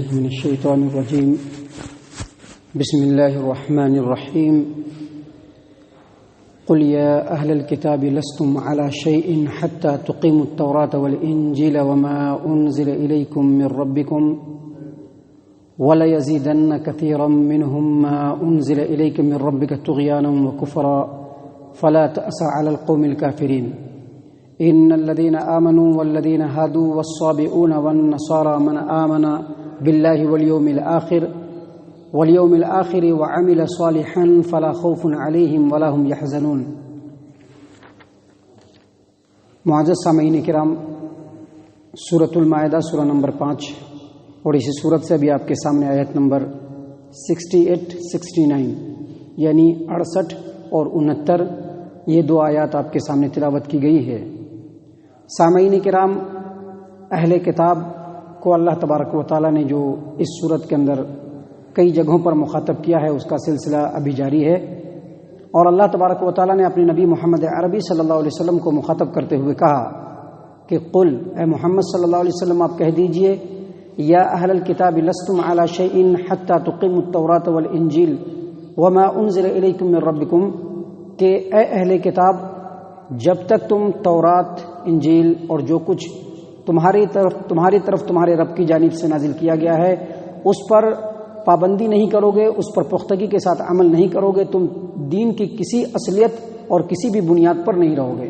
بالله من الشيطان الرجيم. بسم الله الرحمن الرحيم. قل يا أهل الكتاب لستم على شيء حتى تقيموا التوراة والإنجيل وما أنزل إليكم من ربكم وليزيدن كثيرا منهم ما أنزل إليك من ربك طغيانا وكفرا فلا تأس على القوم الكافرين. إن الذين آمنوا والذين هادوا والصابئون والنصارى من آمن بالله واليوم الآخر وعمل صالحا فلا خوف عليهم ولا هم يحزنون. معزز سامعین کرام، سورۃ المائدہ سورہ نمبر 5 اور اسی سورت سے بھی آپ کے سامنے آیت نمبر 68-69 یعنی 68 اور 69 یہ دو آیات آپ کے سامنے تلاوت کی گئی ہے. سامعین کرام، اہل کتاب کو اللہ تبارک و تعالیٰ نے جو اس صورت کے اندر کئی جگہوں پر مخاطب کیا ہے اس کا سلسلہ ابھی جاری ہے، اور اللہ تبارک و تعالیٰ نے اپنے نبی محمد عربی صلی اللہ علیہ وسلم کو مخاطب کرتے ہوئے کہا کہ قل، اے محمد صلی اللہ علیہ وسلم آپ کہہ دیجئے، یا اہل الکتاب لستم علی شیء حتی تقیموا التوراۃ والانجیل وما انزل الیکم من ربکم، کہ اے اہل کتاب جب تک تم تورات، انجیل اور جو کچھ تمہاری طرف تمہارے رب کی جانب سے نازل کیا گیا ہے اس پر پابندی نہیں کرو گے، اس پر پختگی کے ساتھ عمل نہیں کرو گے، تم دین کی کسی اصلیت اور کسی بھی بنیاد پر نہیں رہو گے.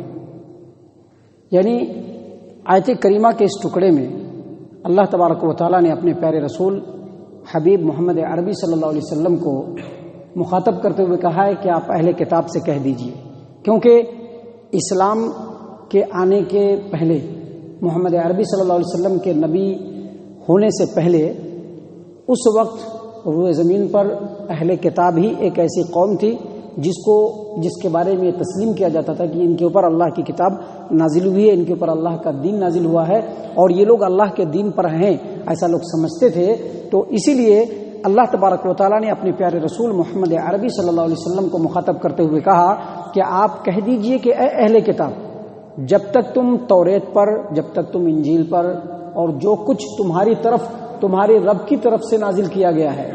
یعنی آیت کریمہ کے اس ٹکڑے میں اللہ تبارک و تعالیٰ نے اپنے پیارے رسول حبیب محمد عربی صلی اللہ علیہ وسلم کو مخاطب کرتے ہوئے کہا ہے کہ آپ اہل کتاب سے کہہ دیجئے، کیونکہ اسلام کے آنے کے پہلے، محمد عربی صلی اللہ علیہ وسلم کے نبی ہونے سے پہلے، اس وقت روئے زمین پر اہل کتاب ہی ایک ایسی قوم تھی جس کے بارے میں تسلیم کیا جاتا تھا کہ ان کے اوپر اللہ کی کتاب نازل ہوئی ہے، ان کے اوپر اللہ کا دین نازل ہوا ہے اور یہ لوگ اللہ کے دین پر ہیں، ایسا لوگ سمجھتے تھے. تو اسی لیے اللہ تبارک و تعالیٰ نے اپنے پیارے رسول محمد عربی صلی اللہ علیہ وسلم کو مخاطب کرتے ہوئے کہا کہ آپ کہہ دیجئے کہ اے اہل کتاب جب تک تم توریت پر، جب تک تم انجیل پر اور جو کچھ تمہارے رب کی طرف سے نازل کیا گیا ہے،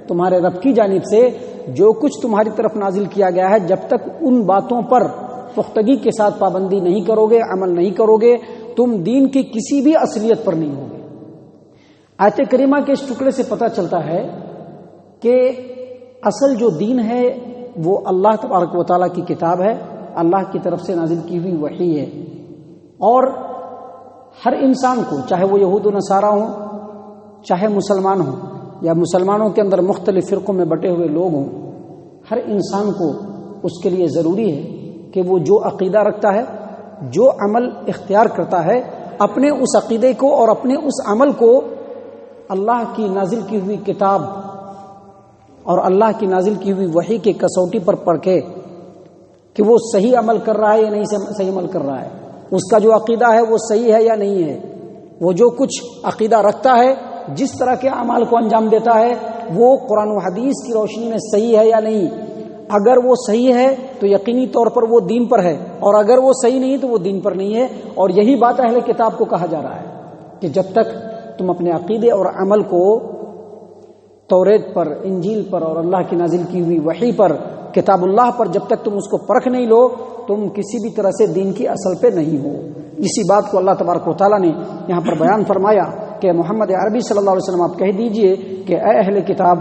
تمہارے رب کی جانب سے جو کچھ تمہاری طرف نازل کیا گیا ہے، جب تک ان باتوں پر پختگی کے ساتھ پابندی نہیں کرو گے، عمل نہیں کرو گے، تم دین کی کسی بھی اصلیت پر نہیں ہوگے. آیت کریمہ کے اس ٹکڑے سے پتہ چلتا ہے کہ اصل جو دین ہے وہ اللہ تبارک و تعالیٰ کی کتاب ہے، اللہ کی طرف سے نازل کی ہوئی وحی ہے، اور ہر انسان کو، چاہے وہ یہود و نصارہ ہوں، چاہے مسلمان ہوں یا مسلمانوں کے اندر مختلف فرقوں میں بٹے ہوئے لوگ ہوں، ہر انسان کو اس کے لیے ضروری ہے کہ وہ جو عقیدہ رکھتا ہے، جو عمل اختیار کرتا ہے، اپنے اس عقیدے کو اور اپنے اس عمل کو اللہ کی نازل کی ہوئی کتاب اور اللہ کی نازل کی ہوئی وحی کے کسوٹی پر پرکھے کہ وہ صحیح عمل کر رہا ہے یا نہیں صحیح عمل کر رہا ہے، اس کا جو عقیدہ ہے وہ صحیح ہے یا نہیں ہے، وہ جو کچھ عقیدہ رکھتا ہے، جس طرح کے اعمال کو انجام دیتا ہے، وہ قرآن و حدیث کی روشنی میں صحیح ہے یا نہیں. اگر وہ صحیح ہے تو یقینی طور پر وہ دین پر ہے، اور اگر وہ صحیح نہیں تو وہ دین پر نہیں ہے. اور یہی بات اہل کتاب کو کہا جا رہا ہے کہ جب تک تم اپنے عقیدے اور عمل کو توریت پر، انجیل پر اور اللہ کی نازل کی ہوئی وحی پر، کتاب اللہ پر، جب تک تم اس کو پرکھ نہیں لو، تم کسی بھی طرح سے دین کی اصل پہ نہیں ہو. اسی بات کو اللہ تبارک و تعالیٰ نے یہاں پر بیان فرمایا کہ محمد عربی صلی اللہ علیہ وسلم آپ کہہ دیجئے کہ اے اہل کتاب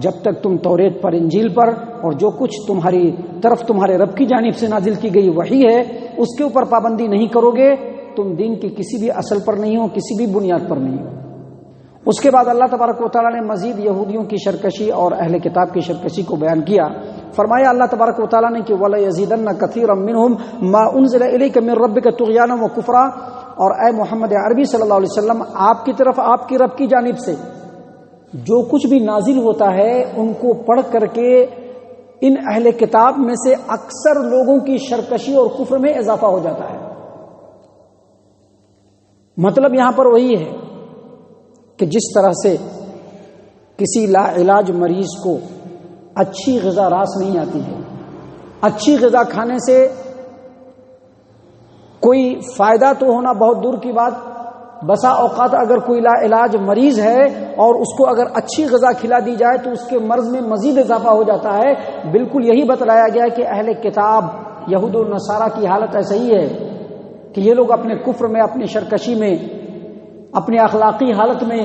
جب تک تم توریت پر، انجیل پر اور جو کچھ تمہاری طرف تمہارے رب کی جانب سے نازل کی گئی وحی ہے اس کے اوپر پابندی نہیں کرو گے، تم دین کی کسی بھی اصل پر نہیں ہو، کسی بھی بنیاد پر نہیں ہو. اس کے بعد اللہ تبارک و تعالیٰ نے مزید یہودیوں کی سرکشی اور اہل کتاب کی سرکشی کو بیان کیا. فرمایا اللہ تبارک و تعالیٰ نے کہ وَلَيَزِيدَنَّ كَثِيرًا مِّنْهُمْ مَا أُنزِلَ إِلَيْكَ مِن رَّبِّكَ طُغْيَانًا وَكُفْرًا، اور اے محمد عربی صلی اللہ علیہ وسلم آپ کی طرف آپ کی رب کی جانب سے جو کچھ بھی نازل ہوتا ہے ان کو پڑھ کر کے ان اہل کتاب میں سے اکثر لوگوں کی سرکشی اور کفر میں اضافہ ہو جاتا ہے. مطلب یہاں پر وہی ہے کہ جس طرح سے کسی لا علاج مریض کو اچھی غذا راس نہیں آتی ہے، اچھی غذا کھانے سے کوئی فائدہ تو ہونا بہت دور کی بات، بسا اوقات اگر کوئی لا علاج مریض ہے اور اس کو اگر اچھی غذا کھلا دی جائے تو اس کے مرض میں مزید اضافہ ہو جاتا ہے۔ بالکل یہی بتلایا گیا کہ اہل کتاب یہود و نصارہ کی حالت ایسا ہی ہے کہ یہ لوگ اپنے کفر میں، اپنی شرکشی میں، اپنی اخلاقی حالت میں،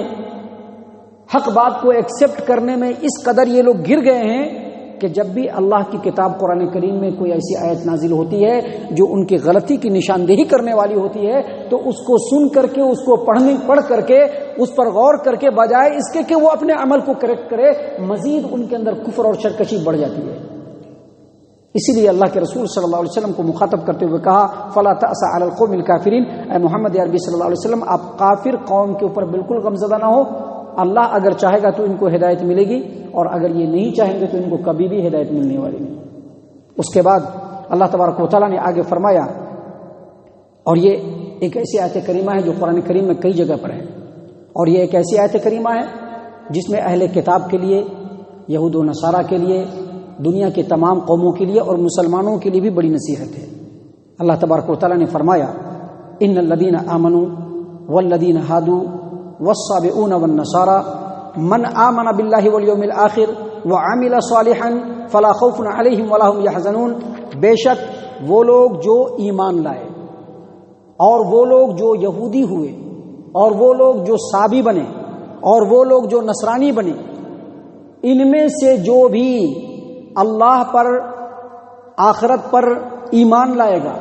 حق بات کو ایکسپٹ کرنے میں اس قدر یہ لوگ گر گئے ہیں کہ جب بھی اللہ کی کتاب قرآن کریم میں کوئی ایسی آیت نازل ہوتی ہے جو ان کی غلطی کی نشاندہی کرنے والی ہوتی ہے تو اس کو سن کر کے، اس کو پڑھ کر کے، اس پر غور کر کے، بجائے اس کے کہ وہ اپنے عمل کو کریکٹ کرے، مزید ان کے اندر کفر اور شرکشی بڑھ جاتی ہے۔ اسی لیے اللہ کے رسول صلی اللہ علیہ وسلم کو مخاطب کرتے ہوئے کہا فلا تأس علی القوم الکافرین، اے محمد عربی صلی اللہ علیہ وسلم آپ کافر قوم کے اوپر بالکل غمزدہ نہ ہو۔ اللہ اگر چاہے گا تو ان کو ہدایت ملے گی، اور اگر یہ نہیں چاہیں گے تو ان کو کبھی بھی ہدایت ملنے والی نہیں۔ اس کے بعد اللہ تبارک و تعالیٰ نے آگے فرمایا، اور یہ ایک ایسی آیت کریمہ ہے جو قرآن کریم میں کئی جگہ پر ہے، اور یہ ایک ایسی آیت کریمہ ہے جس میں اہل کتاب کے لیے، یہود و نصارہ کے لیے، دنیا کے تمام قوموں کے لیے اور مسلمانوں کے لیے بھی بڑی نصیحت ہے۔ اللہ تبارک و تعالیٰ نے فرمایا ان الذین آمنوا والذین ہادوا والصابئون والنصارى من آمن باللہ والیوم الآخر وعمل صالحا فلا خوف علیہم ولا هم یحزنون، بے شک وہ لوگ جو ایمان لائے، اور وہ لوگ جو یہودی ہوئے، اور وہ لوگ جو صابی بنے، اور وہ لوگ جو نصرانی بنے، ان میں سے جو بھی اللہ پر، آخرت پر ایمان لائے گا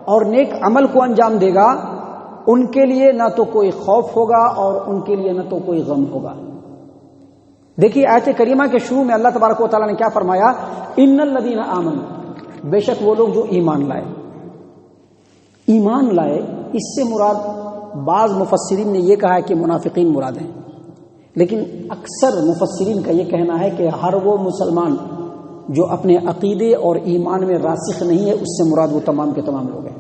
اور نیک عمل کو انجام دے گا، ان کے لیے نہ تو کوئی خوف ہوگا اور ان کے لیے نہ تو کوئی غم ہوگا۔ دیکھیے آیت کریمہ کے شروع میں اللہ تبارک و تعالیٰ نے کیا فرمایا؟ ان الذین آمنوا، بے شک وہ لوگ جو ایمان لائے۔ ایمان لائے اس سے مراد بعض مفسرین نے یہ کہا ہے کہ منافقین مراد ہیں، لیکن اکثر مفسرین کا یہ کہنا ہے کہ ہر وہ مسلمان جو اپنے عقیدے اور ایمان میں راسخ نہیں ہے، اس سے مراد وہ تمام کے تمام لوگ ہیں۔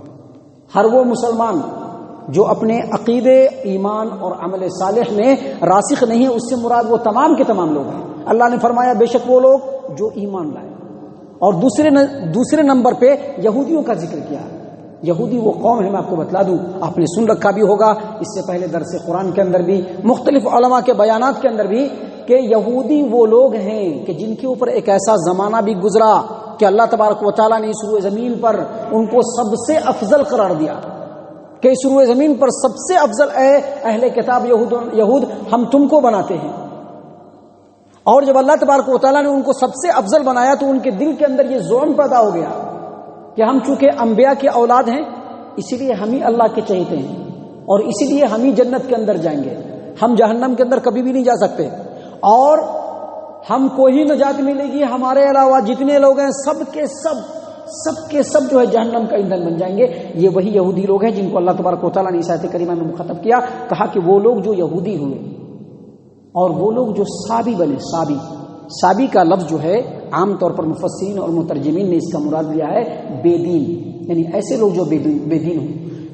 ہر وہ مسلمان جو اپنے عقیدے، ایمان اور عمل صالح میں راسخ نہیں ہے، اس سے مراد وہ تمام کے تمام لوگ ہیں۔ اللہ نے فرمایا بے شک وہ لوگ جو ایمان لائے، اور دوسرے نمبر پہ یہودیوں کا ذکر کیا۔ یہودی وہ قوم ہے، میں آپ کو بتلا دوں، آپ نے سن رکھا بھی ہوگا اس سے پہلے درس قرآن کے اندر بھی، مختلف علماء کے بیانات کے اندر بھی، کہ یہودی وہ لوگ ہیں کہ جن کے اوپر ایک ایسا زمانہ بھی گزرا کہ اللہ تبارک و تعالیٰ نے اس روئے زمین پر ان کو سب سے افضل قرار دیا، کہ اس روئے زمین پر سب سے افضل اے اہل کتاب یہود ہم تم کو بناتے ہیں۔ اور جب اللہ تبارک و تعالیٰ نے ان کو سب سے افضل بنایا تو ان کے دل کے اندر یہ ظلم پیدا ہو گیا کہ ہم چونکہ انبیاء کی اولاد ہیں، اسی لیے ہم ہی اللہ کے چہیتے ہیں، اور اسی لیے ہم ہی جنت کے اندر جائیں گے، ہم جہنم کے اندر کبھی بھی نہیں جا سکتے، اور ہم کو ہی نجات ملے گی، ہمارے علاوہ جتنے لوگ ہیں سب کے سب جو ہے جہنم کا ایندھن بن جائیں گے۔ یہ وہی یہودی لوگ ہیں جن کو اللہ تبارک و تعالیٰ نے اس آیت کریمہ میں مخاطب کیا، کہا کہ وہ لوگ جو یہودی ہوئے اور وہ لوگ جو صابی بنے۔ صابی کا لفظ جو ہے عام طور پر مفسرین اور مترجمین نے اس کا مراد لیا ہے بے دین، یعنی ایسے لوگ جو بے دین ہوں،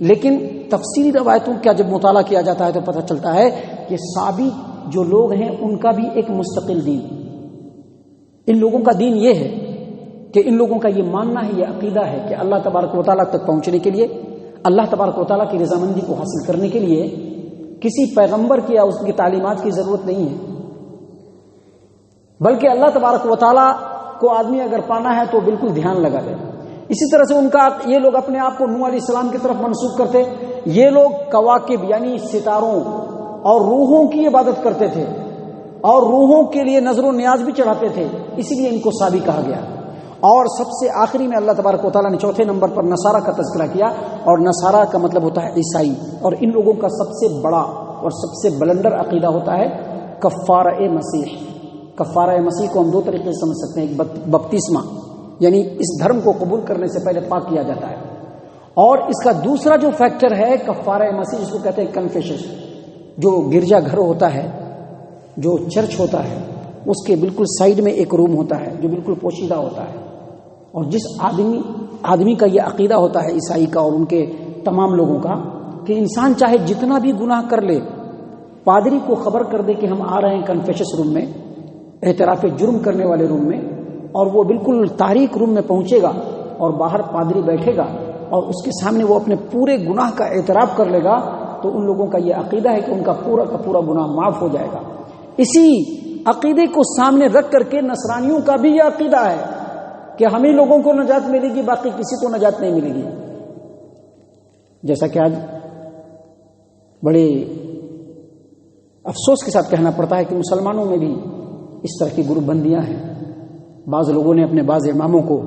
لیکن تفسیری روایتوں کا جب مطالعہ کیا جاتا ہے تو پتہ چلتا ہے کہ صابی جو لوگ ہیں ان کا بھی ایک مستقل دین، ان لوگوں کا دین یہ ہے کہ ان لوگوں کا یہ ماننا ہے، یہ عقیدہ ہے کہ اللہ تبارک و تعالیٰ تک پہنچنے کے لیے، اللہ تبارک و تعالیٰ کی رضامندی کو حاصل کرنے کے لیے کسی پیغمبر کی یا اس کی تعلیمات کی ضرورت نہیں ہے، بلکہ اللہ تبارک و تعالیٰ کو آدمی اگر پانا ہے تو بالکل دھیان لگا دے۔ اسی طرح سے یہ لوگ اپنے آپ کو نوح علیہ السلام کی طرف منسوب کرتے، یہ لوگ کواکب یعنی ستاروں اور روحوں کی عبادت کرتے تھے، اور روحوں کے لیے نظر و نیاز بھی چڑھاتے تھے، اسی لیے ان کو صابی کہا گیا۔ اور سب سے آخری میں اللہ تبارک و تعالیٰ نے چوتھے نمبر پر نصارہ کا تذکرہ کیا، اور نصارہ کا مطلب ہوتا ہے عیسائی، اور ان لوگوں کا سب سے بڑا اور سب سے بلندر عقیدہ ہوتا ہے کفارہ مسیح۔ کفارہ مسیح کو ہم دو طریقے سے سمجھ سکتے ہیں، ایک بپتسمہ یعنی اس دھرم کو قبول کرنے سے پہلے پاک کیا جاتا ہے، اور اس کا دوسرا جو فیکٹر ہے کفارہ مسیح، جس کو کہتے ہیں کنفیشن، جو گرجا گھر ہوتا ہے، جو چرچ ہوتا ہے، اس کے بالکل سائیڈ میں ایک روم ہوتا ہے جو بالکل پوشیدہ ہوتا ہے، اور جس آدمی کا یہ عقیدہ ہوتا ہے عیسائی کا اور ان کے تمام لوگوں کا کہ انسان چاہے جتنا بھی گناہ کر لے، پادری کو خبر کر دے کہ ہم آ رہے ہیں کنفیشس روم میں، اعتراف جرم کرنے والے روم میں، اور وہ بالکل تاریک روم میں پہنچے گا اور باہر پادری بیٹھے گا اور اس کے سامنے وہ اپنے پورے گناہ کا اعتراف کر لے گا، تو تو ان لوگوں کا یہ عقیدہ ہے کہ ان کا پورا گناہ معاف ہو جائے گا۔ اسی عقیدے کو سامنے رکھ کر کے نصرانیوں کا بھی یہ عقیدہ ہے کہ ہم ہی لوگوں کو نجات ملے گی، باقی کسی کو نجات نہیں ملے گی۔ جیسا کہ آج بڑے افسوس کے ساتھ کہنا پڑتا ہے کہ مسلمانوں میں بھی اس طرح کی گروپ بندیاں ہیں۔ بعض لوگوں نے اپنے بعض اماموں کو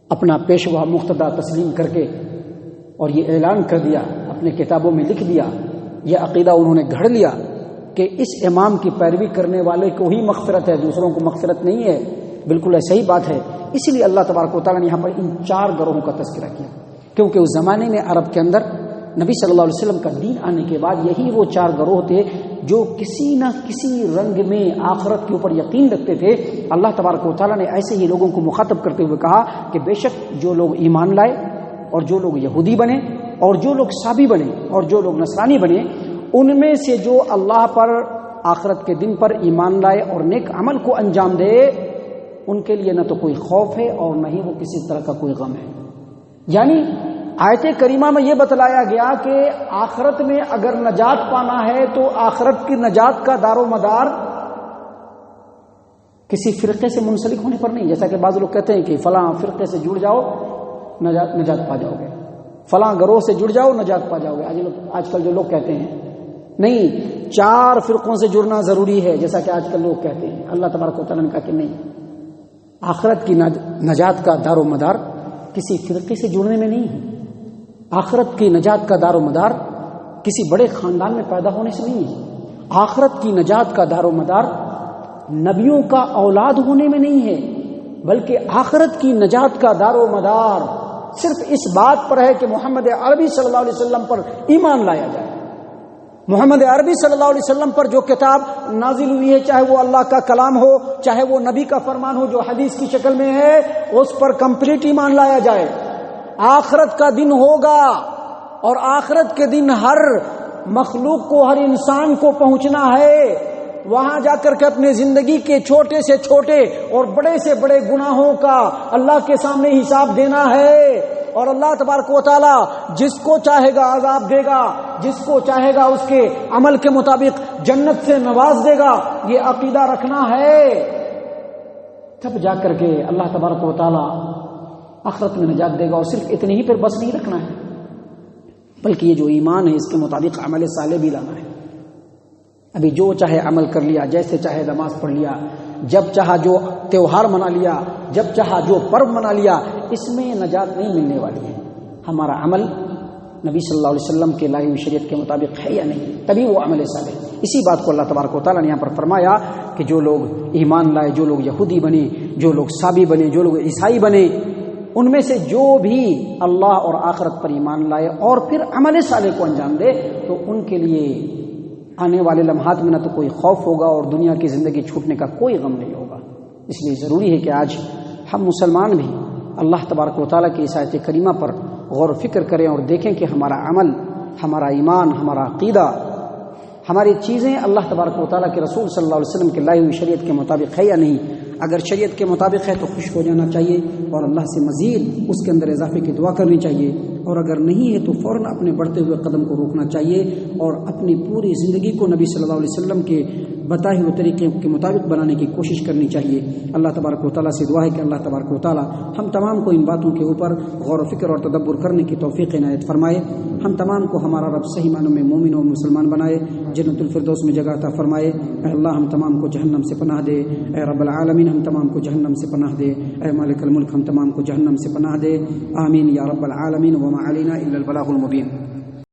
اپنا پیشوا مقتدا تسلیم کر کے اور یہ اعلان کر دیا، اپنے کتابوں میں لکھ دیا، یہ عقیدہ انہوں نے گھڑ لیا کہ اس امام کی پیروی کرنے والے کو ہی مغفرت ہے، دوسروں کو مغفرت نہیں ہے۔ بالکل ایسا ہی بات ہے۔ اس لیے اللہ تبارک و تعالیٰ نے یہاں پر ان 4 گروہوں کا تذکرہ کیا، کیونکہ اس زمانے میں عرب کے اندر نبی صلی اللہ علیہ وسلم کا دین آنے کے بعد یہی وہ 4 گروہ تھے جو کسی نہ کسی رنگ میں آخرت کے اوپر یقین رکھتے تھے۔ اللہ تبارک و تعالیٰ نے ایسے ہی لوگوں کو مخاطب کرتے ہوئے کہا کہ بے شک جو لوگ ایمان لائے اور جو لوگ یہودی بنے اور جو لوگ سابی بنے اور جو لوگ نصرانی بنے، ان میں سے جو اللہ پر، آخرت کے دن پر ایمان لائے اور نیک عمل کو انجام دے، ان کے لیے نہ تو کوئی خوف ہے اور نہ ہی وہ کسی طرح کا کوئی غم ہے۔ یعنی آیت کریمہ میں یہ بتلایا گیا کہ آخرت میں اگر نجات پانا ہے تو آخرت کی نجات کا دار و مدار کسی فرقے سے منسلک ہونے پر نہیں، جیسا کہ بعض لوگ کہتے ہیں کہ فلاں فرقے سے جڑ جاؤ نجات پا جاؤ گے، فلاں گروہ سے جڑ جاؤ نجات پا جاؤ گے۔ آج کل جو لوگ کہتے ہیں نہیں 4 فرقوں سے جڑنا ضروری ہے، جیسا کہ آج کل لوگ کہتے ہیں، اللہ تبارک و تعالیٰ نے کہا کہ نہیں، آخرت کی نجات کا دار و مدار کسی فرقے سے جڑنے میں نہیں ہے، آخرت کی نجات کا دار و مدار کسی بڑے خاندان میں پیدا ہونے سے نہیں ہے، آخرت کی نجات کا دار و مدار نبیوں کا اولاد ہونے میں نہیں ہے، بلکہ آخرت کی نجات کا دار و مدار صرف اس بات پر ہے کہ محمد عربی صلی اللہ علیہ وسلم پر ایمان لایا جائے۔ محمد عربی صلی اللہ علیہ وسلم پر جو کتاب نازل ہوئی ہے، چاہے وہ اللہ کا کلام ہو، چاہے وہ نبی کا فرمان ہو جو حدیث کی شکل میں ہے، اس پر کمپلیٹ ایمان لایا جائے۔ آخرت کا دن ہوگا اور آخرت کے دن ہر مخلوق کو، ہر انسان کو پہنچنا ہے، وہاں جا کر کے اپنے زندگی کے چھوٹے سے چھوٹے اور بڑے سے بڑے گناہوں کا اللہ کے سامنے حساب دینا ہے، اور اللہ تبارک و تعالی جس کو چاہے گا عذاب دے گا، جس کو چاہے گا اس کے عمل کے مطابق جنت سے نواز دے گا۔ یہ عقیدہ رکھنا ہے، تب جا کر کے اللہ تبارک و تعالی آخرت میں نجات دے گا۔ اور صرف اتنے ہی پر بس نہیں رکھنا ہے، بلکہ یہ جو ایمان ہے اس کے مطابق عمل صالح بھی لانا ہے۔ ابھی جو چاہے عمل کر لیا، جیسے چاہے نماز پڑھ لیا، جب چاہا جو تیوہار منا لیا، جب چاہا جو پرو منا لیا، اس میں نجات نہیں ملنے والی ہے۔ ہمارا عمل نبی صلی اللہ علیہ وسلم کے لائی ہوئی شریعت کے مطابق ہے یا نہیں، تبھی وہ عمل صالح۔ اسی بات کو اللہ تبارک و تعالیٰ نے یہاں پر فرمایا کہ جو لوگ ایمان لائے، جو لوگ یہودی بنے، جو لوگ سابی بنے، جو لوگ عیسائی بنے، ان میں سے جو بھی اللہ اور آخرت پر ایمان لائے اور پھر عمل صالح کو انجام دے، تو ان کے لیے آنے والے لمحات میں نہ تو کوئی خوف ہوگا اور دنیا کی زندگی چھوٹنے کا کوئی غم نہیں ہوگا۔ اس لیے ضروری ہے کہ آج ہم مسلمان بھی اللہ تبارک و تعالیٰ کی اس آیت کریمہ پر غور و فکر کریں اور دیکھیں کہ ہمارا عمل، ہمارا ایمان، ہمارا عقیدہ، ہماری چیزیں اللہ تبارک و تعالیٰ کے رسول صلی اللہ علیہ وسلم کے لائی ہوئی شریعت کے مطابق ہے یا نہیں۔ اگر شریعت کے مطابق ہے تو خوش ہو جانا چاہیے اور اللہ سے مزید اس کے اندر اضافے کی دعا کرنی چاہیے، اور اگر نہیں ہے تو فوراً اپنے بڑھتے ہوئے قدم کو روکنا چاہیے اور اپنی پوری زندگی کو نبی صلی اللہ علیہ وسلم کے بتائے ہوئے طریقے کے مطابق بنانے کی کوشش کرنی چاہیے۔ اللہ تبارک و تعالیٰ سے دعا ہے کہ اللہ تبارک و تعالیٰ ہم تمام کو ان باتوں کے اوپر غور و فکر اور تدبر کرنے کی توفیق عنایت فرمائے، ہم تمام کو ہمارا رب صحیح معنوں میں مومن اور مسلمان بنائے، جنت الفردوس میں جگہ عطا فرمائے۔ اے اللہ ہم تمام کو جہنم سے پناہ دے، اے رب العالمین ہم تمام کو جہنم سے پناہ دے، اے مالک الملک ہم تمام کو جہنم سے پناہ دے، آمین یا رب العالمین۔ وما علینا الا البلاغ المبین۔